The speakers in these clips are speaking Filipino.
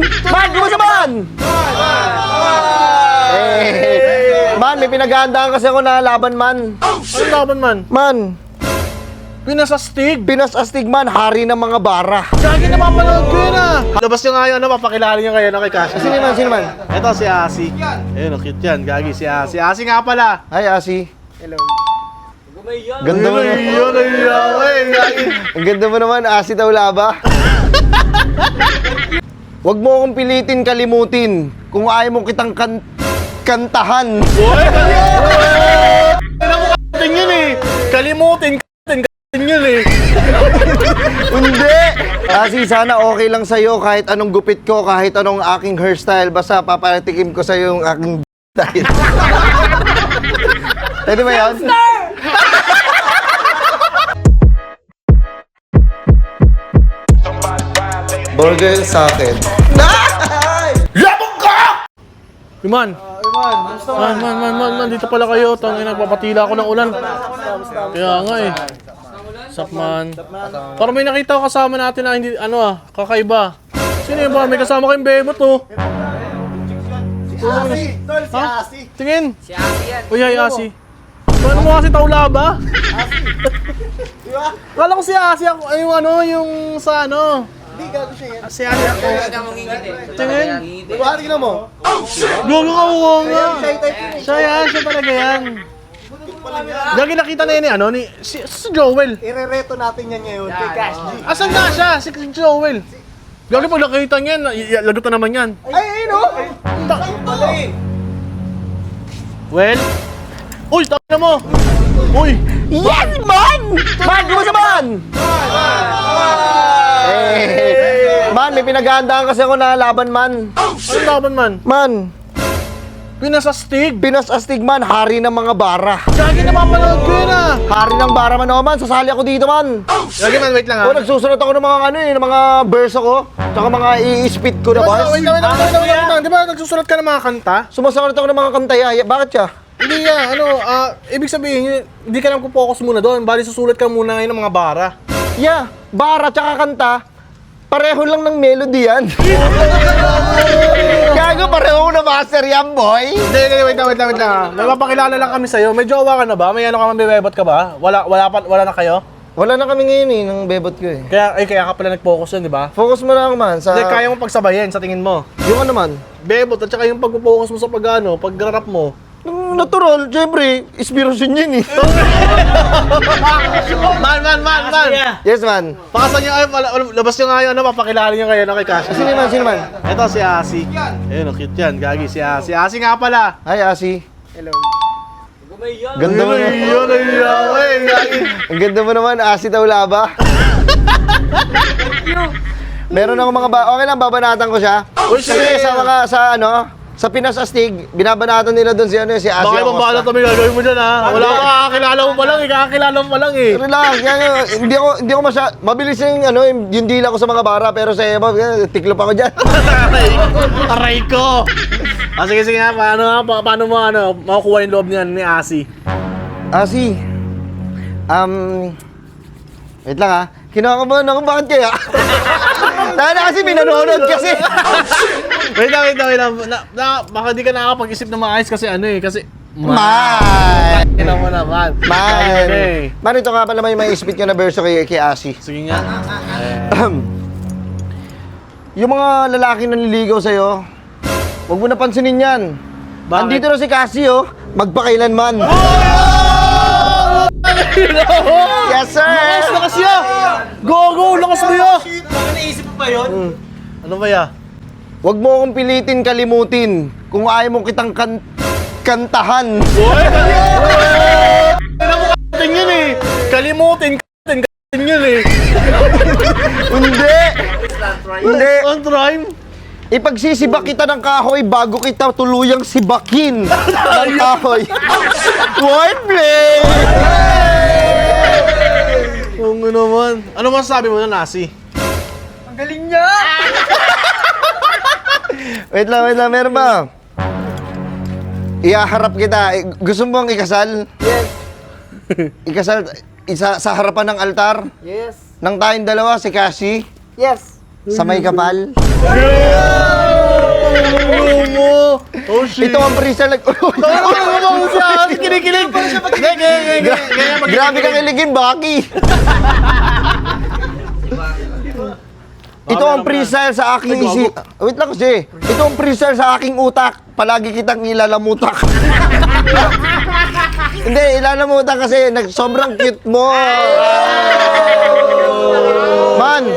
Man, kumusta man? Man, may pinaghahandaan kasi ako na laban, man. Ano laban man? Man, Pinasastig. Pinas Astig, man, hari ng mga bara. Gagi na mapanood ko yun ah. Labas nyo nga yun, papakilala nyo kayo na kay Cash. Sino man, sino man? Ito si Asi. Ayun, cute yan. Gagi si Asi. Asi nga pala. Hi, Asi. Hello. Ganda mo naman. Ang ganda mo naman, Asi Taulaba. Huwag mo akong pilitin kalimutin kung ayaw mo kitang kantahan. Boy! Ano yun eh. Kalimutin yun eh. Hindi! Asi, sana okay lang sa'yo kahit anong gupit ko, kahit anong aking hairstyle. Basta papatikim ko sa'yo yung aking style. Pwede ba yun? Burger sa akin. Labog ka! Man, dito pala kayo. Tangin, nagpapatila ako ng ulan. Kaya nga eh. Sup man. Parang may nakita ko kasama natin na hindi, kakaiba. Sino yun ba? May kasama kayong bebot oh. Si Asi. Tingin. Si Asi yan. Uy, hi Asi. Ano mo kasi Taulaba? Kala ko si Asi ako, yung sa Hindi, gago siya yan. Si Asi ako. Kaya mangingit eh. Tingin. Buhati ka mo. Gogo ka mo nga. Siya type yun eh. Siya yan, siya talaga yan. Gagi nakita na yun si Joel. Irereto natin yan ngayon kay Cash G. Asan na siya? Si Joel. Gagi pag nakita niyan, lagot na naman yan. Ay, ayun o! Well? Uy, tama mo! Uy! Yes, man! Man, kumusta man? Man, may pinaghahandaan kasi ako na laban, man. Ano laban man? Man, Pinasastig. Pinas Astig, man, hari ng mga bara. Gagi na mapanood ko yun ah. Hari ng bara man ako, man. Sasali ako dito, man. Gagi man, wait lang O, nagsusunod ako ng mga ng mga verse ko. Tsaka mga i-spit ko na, boss. Wait lang. Di ba nagsusulat ka ng mga kanta? Sumasagot ako ng mga kantaya. Bakit siya? Hindi yan, ibig sabihin, hindi ka lang focus muna doon. Bali, susulat ka muna ngayon ng mga bara. Yeah, bara tsaka kanta. Pareho lang ng melody yan. Gago, pareho na master yan, boy. Hindi, wait lang. May mapakilala lang kami sa'yo. May jowa ka na ba? May ka mabibebot ka ba? Wala na kayo? Wala na kami ngayon ng bebot ko eh. Kaya ka pala nag-focus yun, di ba? Focus mo lang, man, sa... Hindi, kaya mo pagsabayin sa tingin mo. Yung ano, man. Bebot at saka yung pag-focus mo sa pag-rap mo. Natural, syempre, inspirasyon yun eh. Man! Yes, man. Pakasan nyo, labas nyo nga yun, papakilala nyo kayo na kay Cash. Sino man, sino man? Ito si Asi. Ayun, cute yan. Gagi si Asi. Asi nga pala. Hi, Asi. Hello. Ganda mo naman. Ang ganda mo naman, Asi Taulaba. Meron ako mga okay lang, babanatan ko siya. Uy, Kasi sige. sa Pinas Astig, binabanatan nila doon si si Asi. Baka ibang bahala Acosta. kami gagawin mo dyan ha. Wala ka, kakakilala mo pa lang eh. Kakakilala mo pa lang eh. Relax, hindi ako mabilis yung dila ko sa mga bara, pero sa iba, tiklop ako dyan. Aray ko! Sige nga, paano mo makukuha yung loob niyan ni Asi? Asi, wait lang ha. Kinakabahan ako, bakit kaya? Dahil kasi minanonood kasi. Wait lang. Baka di ka nakakapag-isip na maayos kasi kasi... Man! Kailan mo naman. Man, ito nga pala may spit ko na verso kay Asi. Sige nga. Yung mga lalaki na nililigaw sa'yo, huwag mo napansinin yan. Bakit? Andito na si Cassie, magpakailanman. Yes, sir! Lakas ya! Go! Lakas mo ya! Naisip mo ba yun? Ano ba ya? Huwag mo akong pilitin kalimutin kung ayaw mo kitang kantahan. Boy! Ano yun eh! Kalimutin yun eh! Hindi! On rhyme? Ipagsisibak kita ng kahoy bago kita tuluyang sibakin ng kahoy. Wordplay! Ano naman? Ano masasabi mo na, Asi? Ang galing niya! Wait lang, meron ba? Ihaharap kita. Gusto mo bang ikasal? Yes. Ikasal sa harapan ng altar? Yes. Nang tayong dalawa, si Cassie, Yes. sa may kapal. Ulo mo! Oh shit! Ito ang freestyle. Kinikilig! Grabe kang iligin, Baki. Ito ang freestyle sa aking isip. Wait lang kasi. Ito ang freestyle sa aking utak. Palagi kitang ilalamutak. Hindi, ilalamutak kasi sobrang cute mo. Man,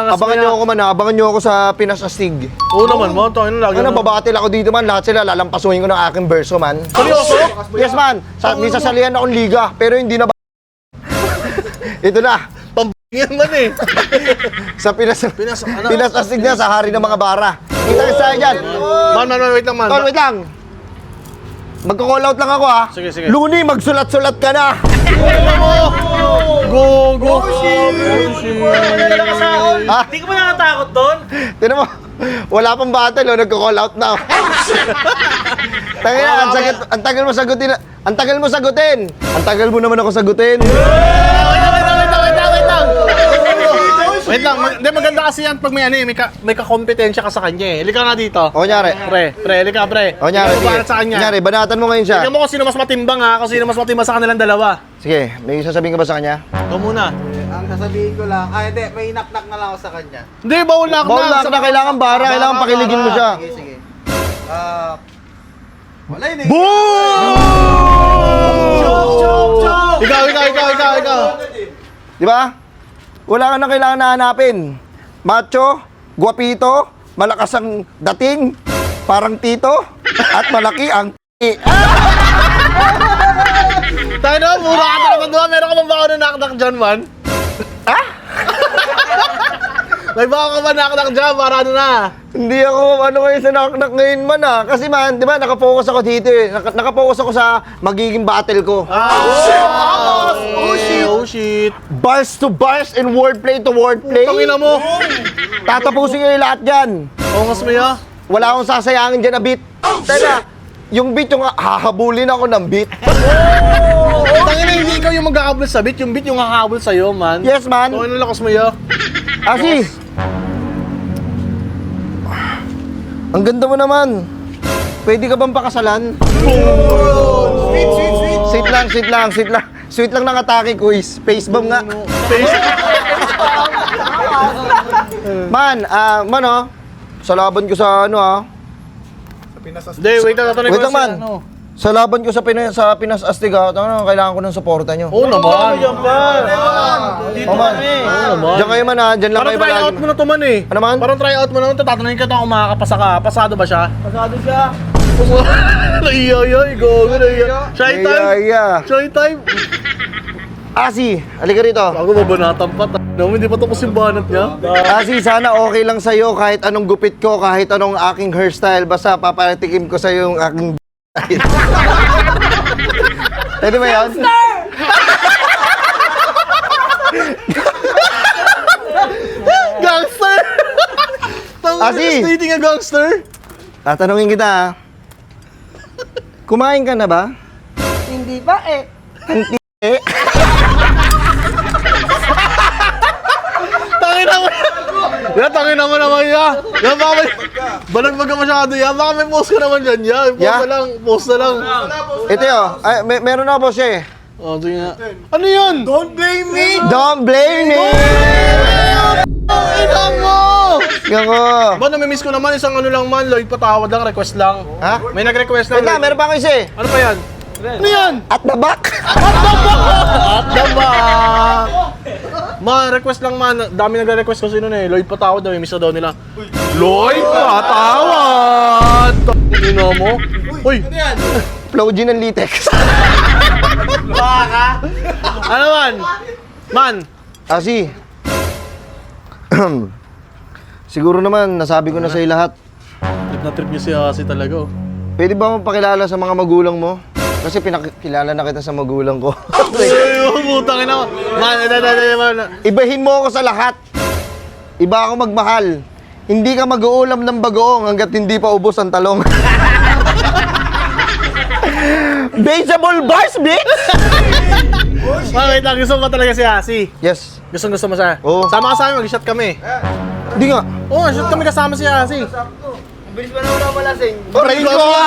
abangan niyo ako man, abangan niyo ako sa Pinas Astig. Oo naman, mo. Tangin na lagi. Ano, babatil ako dito man, lahat sila lalampasuhin ko ng aking verso man. Seryoso? Yes man, may sasalihan akong liga, pero hindi na ba... Ito na, Pambingin man eh. sa Pinas Astig na, sa hari ng mga bara. Kita ka sa'yo dyan. Man, wait lang man. Tol, wait lang. Magko-call out lang ako ha. Sige, sige. Luni, magsulat-sulat ka na. Go! Ha? Hindi ka ba nakatakot doon? Tinan mo, wala pang battle, nagko-call out na. Tangina, ang tagal mo sagutin. Ang tagal mo sagutin. Ang tagal mo naman ako sagutin. Wait lang, hindi maganda kasi yan pag may ano eh, may kakompetensya ka sa kanya eh. Halika nga dito. O, nyari. Halika pre. O, nyari, Ikaw barat sa kanya. Nyari, banatan mo ngayon siya. Tingnan mo kung sino mas matimbang ha, kung sino mas matimbang sa kanilang dalawa. Sige, may sasabihin ka ba sa kanya? Ikaw muna. Ang sasabihin ko lang, hindi, may knock-knock na lang ako sa kanya. Hindi, bawal na. Bawal na kailangan bara, kailangan pakilingin mo siya. Sige. Wala yun eh. Boom! Ikaw. Di ba? Wala ka na kailangan na hanapin. Macho, guwapito, malakas ang dating, parang tito, at malaki ang Tayo na, mura ka talaga doon. Meron ka bang baka na knock-knock dyan, man? Ha? May baka ka ba knock-knock dyan para ano na? Hindi ako kayo sa knock-knock ngayon man ah. Kasi man, di ba, nakafocus ako dito eh. Nakafocus ako sa magiging battle ko. Oh shit. Bars to bars and wordplay to wordplay. Tangina mo. Tatapusin ko yung lahat dyan. Oo, mas maya. Wala akong sasayangin dyan na beat. Teka, yung beat yung hahabulin ako ng beat. Tangina, hindi ikaw yung mag-ahabol sa beat. Yung beat yung hahabol sa'yo, man. Yes man. Tangina, lakas mo ya. Asi. Ang ganda mo naman. Pwede ka bang pakasalan? Sweet lang. Sweet lang ng atake quiz. Face bomb nga. Man, sa laban ko sa ano Hindi, wait lang. Tatanungin Wait ko lang, man. ano. Sa laban ko sa Pinas Astig kailangan ko ng suporta nyo. Oo naman. Oh, man. Oo naman. Diyan kayo man diyan lang Parang kayo try out palagi. mo na to man eh. Ano man? Parang try out mo na to. Tatanungin ka to kung makakapasa ka. Pasado ba siya? Pasado siya. Naiyoy, gogo na iya. Shy time. Yeah. Shy time. Asi, halika rito. Ako mabanatan pa. Hindi pa tapos yung banat niya. Asi, sana okay lang sa'yo kahit anong gupit ko, kahit anong aking hairstyle. Basta papatikim ko sa'yo yung aking Pwede ba yun? Gangster! Asi! Dating a gangster? Tatanungin kita ha. Kumain ka na ba? Hindi ba eh? Eh? Tangin naman naman ya. Yan baka may... Balagbag ka masyado yan. Baka may post ka naman dyan ya. Post na lang. Ito yun. Ay, meron na po siya eh. Oh, sige nga. Ano yun? Don't blame me! Don't blame me! Ina mo! Yan ko. Ba, namimiss ko naman isang ano lang man. Lloyd, patawad lang. Request lang. Ha? May nag-request lang. Wait lang, meron pa ako isa eh. Ano pa yan? Ano yan? At the back. At the back! Man, request lang man. Dami nagre-request kasi nun eh. Lloyd patawad daw. Miss na daw nila. Lloyd patawad! Ina mo? Uy! Ano yan? Flow Gin and Litex. Baka? Ano man? Man! Asi. Siguro naman, nasabi ko na sa'yo lahat. Trip na trip niyo si Asi talaga oh. Pwede ba mapakilala sa mga magulang mo? Kasi pinakilala na kita sa magulang ko. Ay, putang ina mo. Man. Ibahin mo ako sa lahat. Iba ako magmahal. Hindi ka mag-uulam ng bagoong hanggat hindi pa ubos ang talong. Baseball bars, bitch! Man, wait lang. Gusto mo ba talaga si Asi? Yes. Gusto mo siya? Oo. Sama ka sa amin, mag-shot kami. Di nga. Oo, shoot kami kasama si Asi. Ang bilis pa naman ako malasing. Orayin ko nga!